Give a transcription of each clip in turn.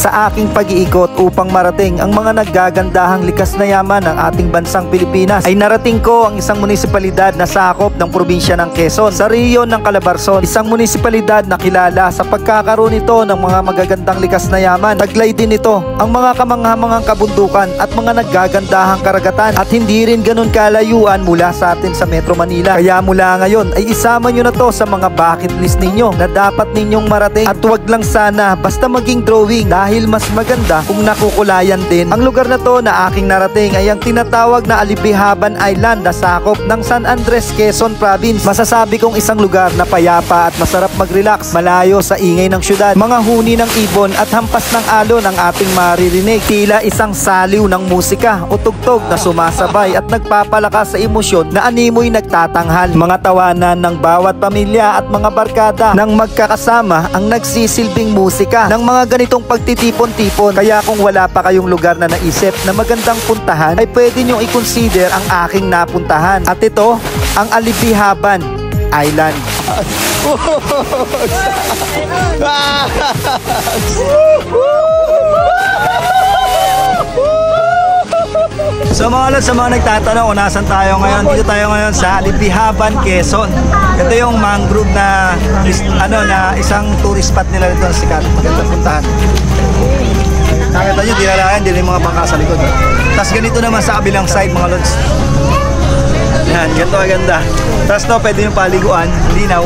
sa aking pag-iikot upang marating ang mga naggagandahang likas na yaman ng ating bansang Pilipinas, ay narating ko ang isang munisipalidad na sakop ng probinsya ng Quezon, sa rehiyon ng Calabarzon. Isang munisipalidad na kilala sa pagkakaroon nito ng mga magagandang likas na yaman. Taglay din ito ang mga kamanghamanghang kabundukan at mga naggagandahang karagatan, at hindi rin ganun kalayuan mula sa atin sa Metro Manila. Kaya mula ngayon ay isama nyo na to sa mga bucket list ninyo na dapat ninyong marating. At wag lang sana basta maging drawing, dahil mas maganda kung nakukulayan din. Ang lugar na to na aking narating ay ang tinatawag na Alibihaban Island na sakop ng San Andres, Quezon Province. Masasabi kong isang lugar na payapa at masarap mag-relax, malayo sa ingay ng syudad, mga huni ng ibon at hampas ng alon ang ating maririnig. Tila isang saliw ng musika o tugtog na sumasabay at nagpapalakas sa emosyon na animoy nagtatanghal. Mga tawanan ng bawat pamilya at mga barkada ng magkakasama ang nagsisilbing musika ng mga ganitong pagtitipon-tipon. Kaya kung wala pa kayong lugar na naisip na magandang puntahan, ay pwede nyong i-consider ang aking napuntahan. At ito, ang Alibihaban Island. So mga lods, sa mga nagtatanong kung nasan tayo ngayon, dito tayo ngayon sa Alibihaban, Quezon. Ito yung mangrove na isang tourist spot nila dito, sikat, magandang puntahan. Nakita nyo, dinalayan, din yung mga bangka sa likod. Tapos ganito naman sa kabilang side mga lods. Yan, ganito aganda. Tapos to, pwede yung paliguan, linaw.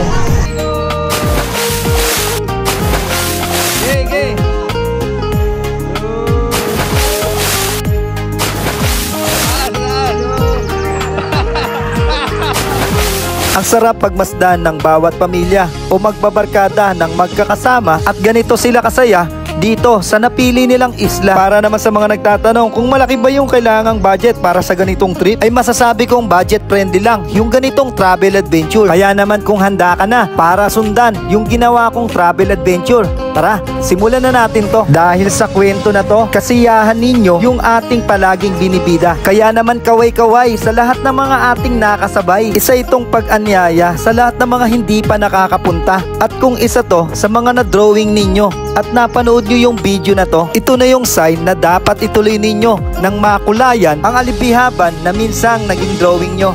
Ang sarap pagmasdan ng bawat pamilya o magbabarkada ng magkakasama, at ganito sila kasaya dito sa napili nilang isla. Para naman sa mga nagtatanong kung malaki ba yung kailangang budget para sa ganitong trip, ay masasabi kong budget friendly lang yung ganitong travel adventure. Kaya naman kung handa ka na para sundan yung ginawa kong travel adventure, tara, simulan na natin to. Dahil sa kwento na to, kasiyahan ninyo yung ating palaging binibida. Kaya naman kaway-kaway sa lahat ng mga ating nakasabay. Isa itong pag-anyaya sa lahat ng mga hindi pa nakakapunta. At kung isa to sa mga na-drawing ninyo at napanood nyo yung video na to, ito na yung sign na dapat ituloy ninyo nang makulayan ang Alibihaban na minsang naging drawing nyo.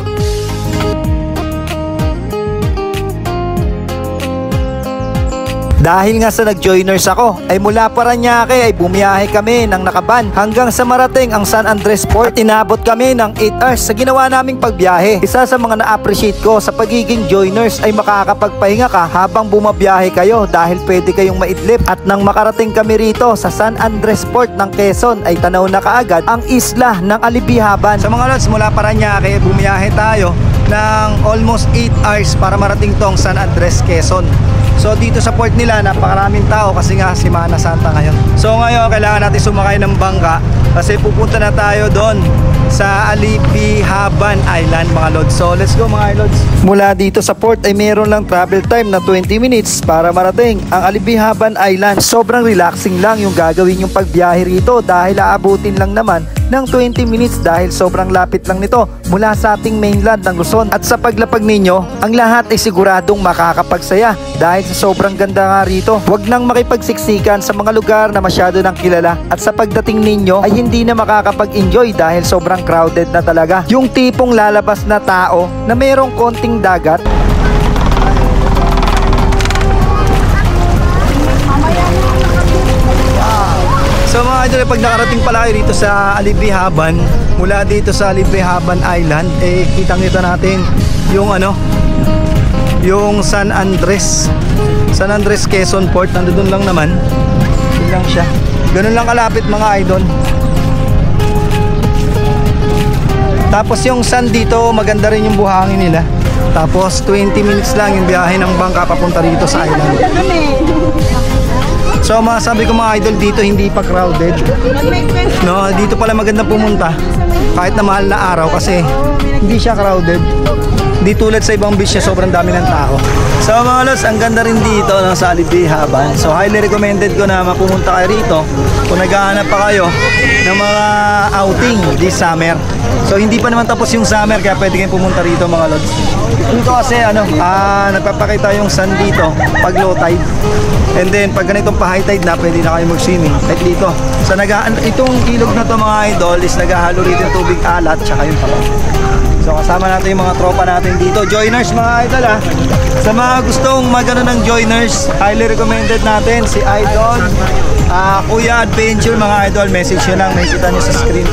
Dahil nga sa nag-joiners ako, ay mula Parañaque ay bumiyahe kami ng nakaban hanggang sa marating ang San Andres Port. Inabot kami ng 8 hours sa ginawa naming pagbiyahe. Isa sa mga na-appreciate ko sa pagiging joiners ay makakapagpahinga ka habang bumabiyahe kayo, dahil pwede kayong maidlip. At nang makarating kami rito sa San Andres Port ng Quezon, ay tanaw na kaagad ang isla ng Alibihaban. Sa mga lods, mula Parañaque bumiyahe tayo ng almost 8 hours para marating tong San Andres, Quezon. So dito sa port nila napakaraming tao kasi nga Semana Santa ngayon. So ngayon kailangan natin sumakay ng bangka kasi pupunta na tayo doon sa Alibihaban Island mga lods. So let's go mga lods. Mula dito sa port ay meron lang travel time na 20 minutes para marating ang Alibihaban Island. Sobrang relaxing lang yung gagawin yung pagbiyahe rito, dahil aabutin lang naman ng 20 minutes dahil sobrang lapit lang nito mula sa ating mainland ng Luzon. At sa paglapag ninyo, ang lahat ay siguradong makakapagsaya dahil sa sobrang ganda nga rito. Huwag nang makipagsiksikan sa mga lugar na masyado nang kilala, at sa pagdating ninyo ay hindi na makakapag-enjoy dahil sobrang crowded na talaga. Yung tipong lalabas na tao na mayroong konting dagat. So mga idol, pag nakarating pala kayo dito sa Alibihaban, mula dito sa Alibihaban Island, eh kitang-kita natin yung yung San Andres Quezon Port. Nandun lang naman, yun lang siya, ganun lang kalapit mga idol. Tapos yung sand dito, maganda rin yung buhangin nila. Tapos 20 minutes lang yung biyahe ng bangka papunta rito sa island. So masabi ko mga idol, dito hindi pa crowded. No, dito pala maganda pumunta kahit na mahal na araw kasi hindi siya crowded. Di tulad sa ibang beach na sobrang dami ng tao. So mga lods, ang ganda rin dito sa Alibihaban. So highly recommended ko na mapumunta kayo rito kung naghahanap pa kayo ng mga outing this summer. So hindi pa naman tapos yung summer kaya pwede kayong pumunta rito mga lods. Dito kasi nagpapakita yung sun dito pag low tide. And then pag ganitong pa high tide na pwede na kayo mag-swimming. Like dito. So itong ilog na to mga idol is naghahalo rito yung tubig alat tsaka yung pala. So kasama natin yung mga tropa natin dito. Joiners mga idol Sa mga gustong magano ng joiners, highly recommended natin si Idol Kuya Adventure mga idol. Message nyo lang, may kita nyo sa screen.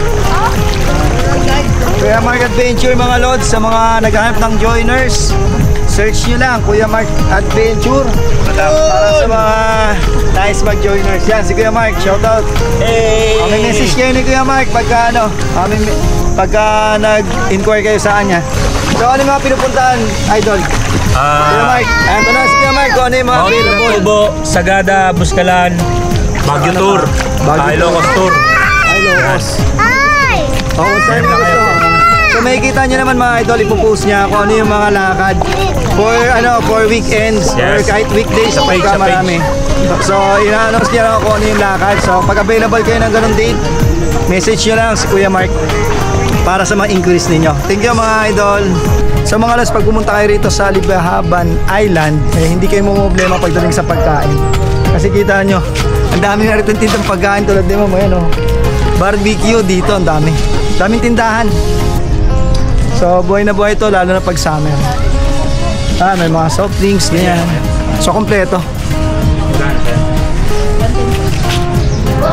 Kuya Mark Adventure mga lods. Sa mga naghahanap ng joiners, search nyo lang Kuya Mark Adventure para sa mga nice mag-joiners. Yan si Kuya Mark, shoutout. May message kayo ni Kuya Mark pagka pagka nag-inquire kayo sa kanya. So ano yung mga pinupuntahan, Idol? Kuya Mark, ito na si Kuya Mark kung ano yung mga available. Tubo, Sagada, Buskalan, Baguio Tour, Ilocos Tour. Ilocos. Saan mo gusto? So makikita nyo naman mga idol, ipopost niya kung ano yung mga lakad for weekends or kahit weekdays sa pagka marami. So ina-announce niya lang kung ano yung lakad. So pag available kayo ng ganung date, message nyo lang si Kuya Mark para sa mga increase ninyo. Thank you mga idol. So mga lods, pag pumunta kayo rito sa Libahaban Island, hindi kayo problema pagdating sa pagkain. Kasi kita nyo, ang dami na rin tintang pagkain tulad din mo barbecue dito, ang dami. Daming tindahan. So buhay na buhay ito lalo na pag summer. May mga soft drinks, ganyan. So kompleto.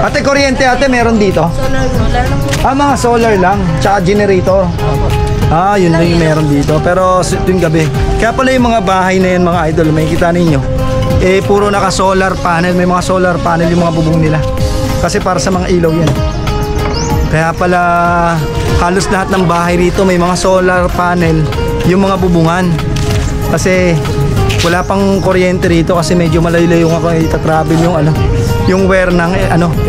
Ate, kuryente ate meron dito? Solar lang. Mga solar lang, tsaka generator. Yun lang yung meron dito. Pero yung gabi. Kaya pala yung mga bahay na yan mga idol, may kita ninyo. Puro naka solar panel, may mga solar panel yung mga bubong nila. Kasi para sa mga ilaw yan. Kaya pala halos lahat ng bahay rito may mga solar panel yung mga bubungan. Kasi wala pang kuryente rito kasi medyo malayo-layo ako ita-travel yung wire ng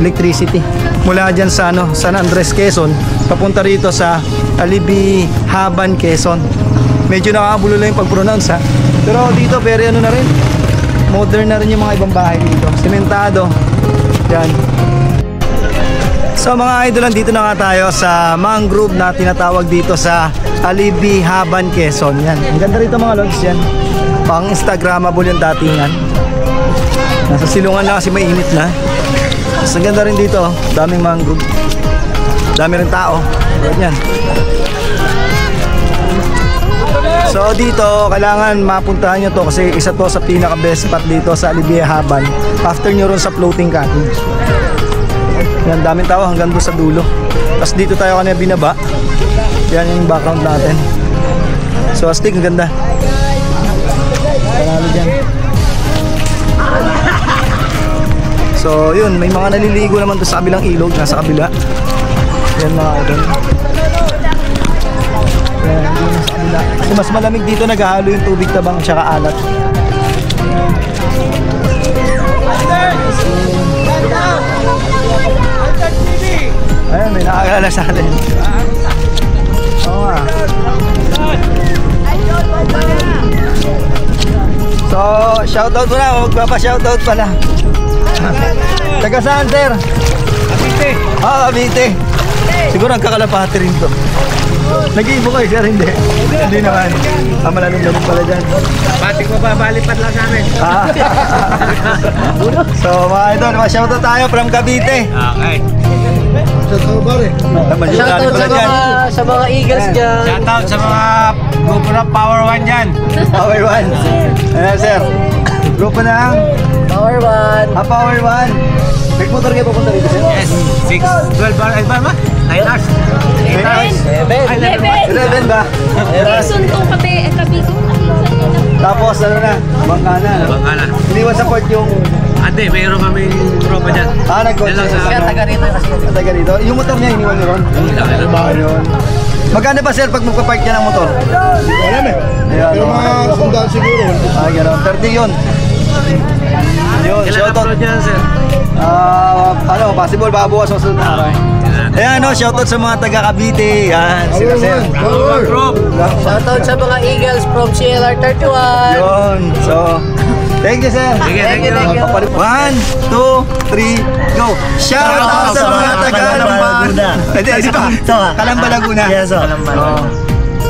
electricity. Mula diyan sa San Andres, Quezon, papunta rito sa Alibihaban, Quezon. Medyo nakakabulo lang yung pag-pronounce Pero dito very na rin. Modern na rin yung mga ibang bahay dito. Sementado. Yan. So mga idol, dito na nga tayo sa mangrove na tinatawag dito sa Alibihaban, Quezon. Yan. Ang ganda rito mga lods yan. Pang Instagramable yung datingan. Nasa silungan lang kasi mainit na. Mas ang ganda rin dito. Daming mangrove. Dami rin tao. Yan. So dito, kailangan mapuntahan nyo to kasi isa to sa pinaka best spot dito sa Alibihaban. After nyo ron sa floating cottage. Yan, daming tao hanggang doon sa dulo. Tapos dito tayo kanina binaba. Yan yung background natin. So astig, ang ganda. Panalo dyan. So yun, may mga naliligo naman doon sa kabilang ilog. Nasa kabila. Yan mga idol. Yan, dito sa kabila. Kasi mas malamig dito, naghahalo yung tubig tabang tsaka alat. Ayan, may nakakala sa atin. Oo nga. So, shoutout mo na. Magpapa-shoutout pala. Taga saan, sir? Cavite. Cavite. Siguro ang kakalapati rin to. Nag-iibo kayo, sir? Hindi. Hindi naman. Malalong pala dyan. Batik mo pa, balipad lang sa amin. So, mga idol, shoutout tayo from Cavite. Okay. Shoutout sa mga Eagles dyan. Shoutout sa mga grupo ng Power One dyan. Power One. Ayan, sir. Grupo ng Power One. Power One. Nagmotor kayo papunta rito, sir? Yes. 12 hours ba? 9 hours? 8 hours? 11 ba? Quezon to Cavite. Tapos ano na? Bangkana. Bangkana. Iniwan sa port yung... Ate, mayroon kami tropa dyan. Nag-coach. Kaya taga rito kasi. Taga rito. Yung motor niya, iniwan niyo ron? Ayun. Magkano ba sir pag magpapark niya ng motor? Alam pero mga sundal siguro. Gano'n. 30 yun. Yun, shoutout. dyan, sir? Possible baka bukas masunod na araw. Ayan, shoutout sa mga taga Cavite. Yan, sila sir. Group. Shoutout sa mga Eagles from CLR 31. Yun. So, Thank you, sir. Sige, thank you. 1, 2, 3, go. Shout out sa mga taga Laguna. Hindi pa. Kalamba, Laguna. Yes, Kalamba.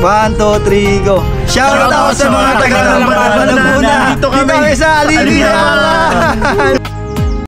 1, 2, 3, go. Shout out sa mga taga Laguna. Dito kami sa Alilia.